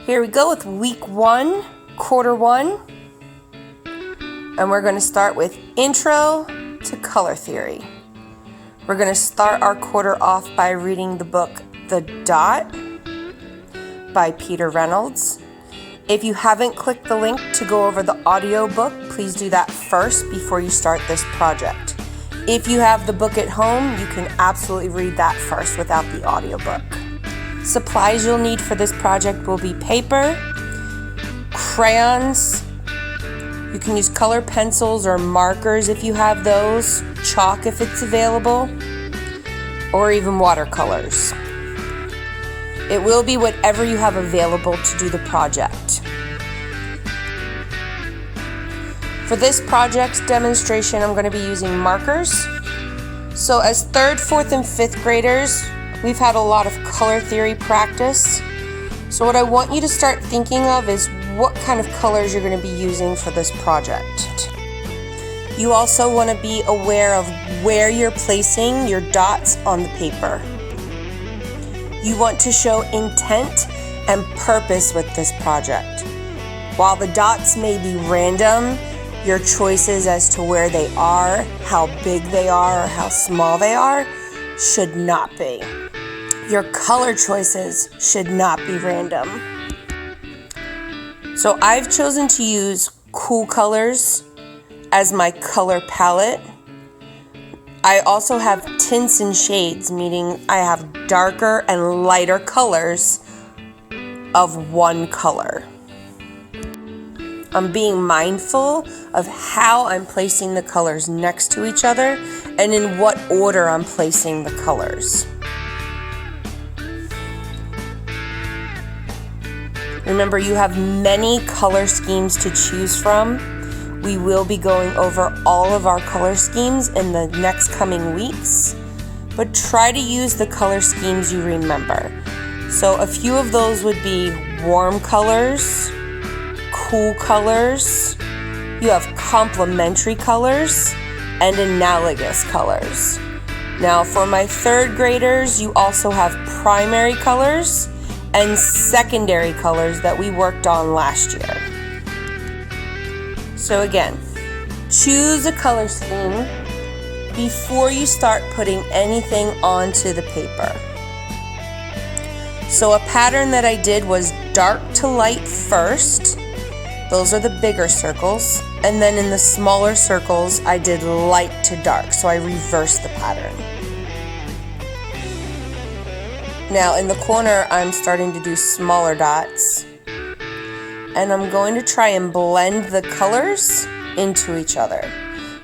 Here we go with week 1, quarter 1. And we're going to start with Intro to Color Theory. We're going to start our quarter off by reading the book The Dot by Peter Reynolds. If you haven't clicked the link to go over the audio book, please do that first before you start this project. If you have the book at home, you can absolutely read that first without the audio book. Supplies you'll need for this project will be paper, crayons, you can use color pencils or markers if you have those, chalk if it's available, or even watercolors. It will be whatever you have available to do the project. For this project's demonstration, I'm going to be using markers. So as 3rd, 4th, and 5th graders, we've had a lot of color theory practice. So what I want you to start thinking of is what kind of colors you're going to be using for this project. You also want to be aware of where you're placing your dots on the paper. You want to show intent and purpose with this project. While the dots may be random, your choices as to where they are, how big they are, or how small they are, should not be. Your color choices should not be random. So I've chosen to use cool colors as my color palette. I also have tints and shades, meaning I have darker and lighter colors of one color. I'm being mindful of how I'm placing the colors next to each other and in what order I'm placing the colors. Remember, you have many color schemes to choose from. We will be going over all of our color schemes in the next coming weeks, but try to use the color schemes you remember. So a few of those would be warm colors, cool colors, you have complementary colors, and analogous colors. Now for my 3rd graders, you also have primary colors and secondary colors that we worked on last year. So again, choose a color scheme before you start putting anything onto the paper. So a pattern that I did was dark to light first. Those are the bigger circles. And then in the smaller circles, I did light to dark. So I reversed the pattern. Now in the corner, I'm starting to do smaller dots. And I'm going to try and blend the colors into each other.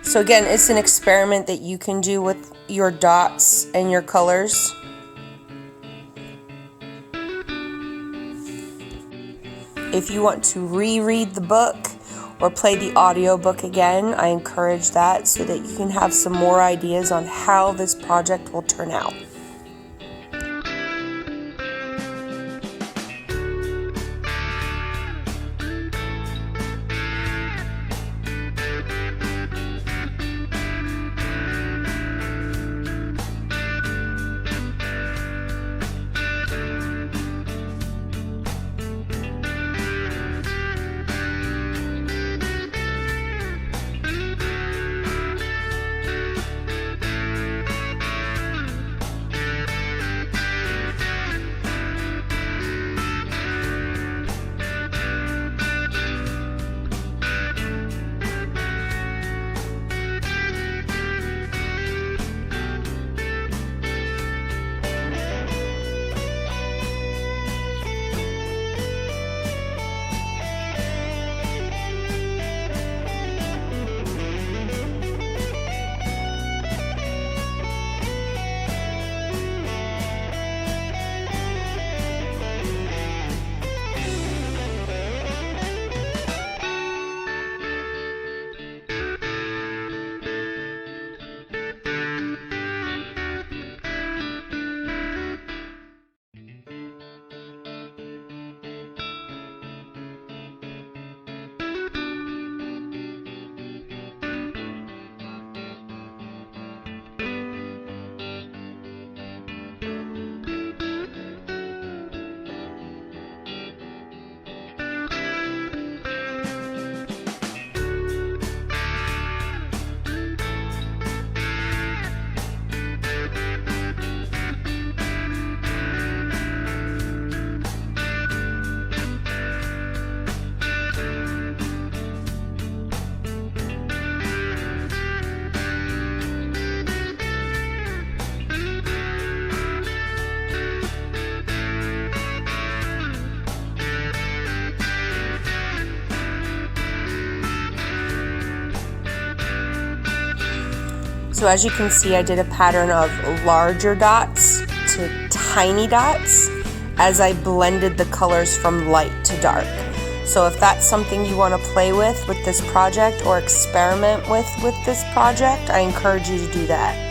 So again, it's an experiment that you can do with your dots and your colors. If you want to reread the book or play the audio book again, I encourage that so that you can have some more ideas on how this project will turn out. So as you can see, I did a pattern of larger dots to tiny dots as I blended the colors from light to dark. So if that's something you want to play with this project or experiment with this project, I encourage you to do that.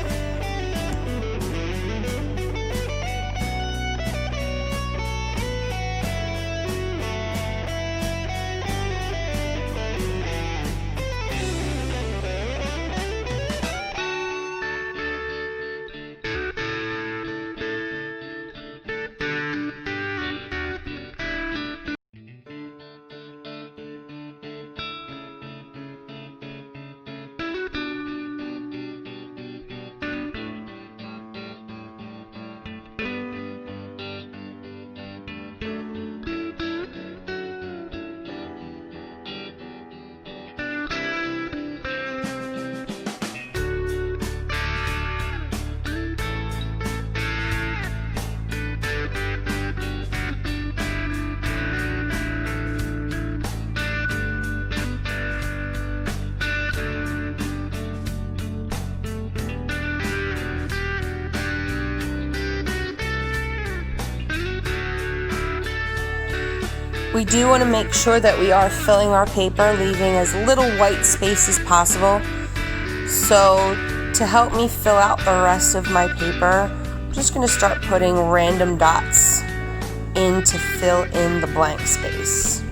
We do want to make sure that we are filling our paper, leaving as little white space as possible. So to help me fill out the rest of my paper, I'm just going to start putting random dots in to fill in the blank space.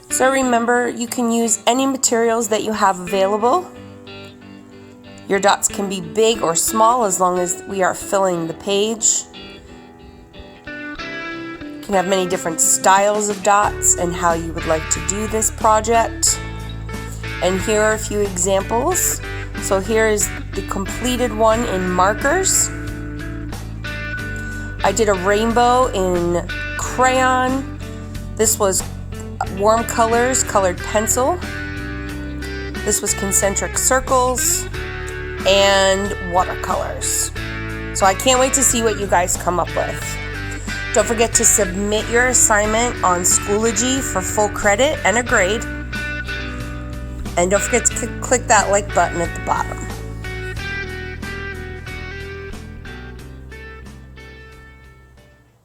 So remember, you can use any materials that you have available. Your dots can be big or small as long as we are filling the page. You can have many different styles of dots and how you would like to do this project. And here are a few examples. So here is the completed one in markers. I did a rainbow in crayon. This was warm colors, colored pencil. This was concentric circles and watercolors. So I can't wait to see what you guys come up with. Don't forget to submit your assignment on Schoology for full credit and a grade. And don't forget to click that like button at the bottom.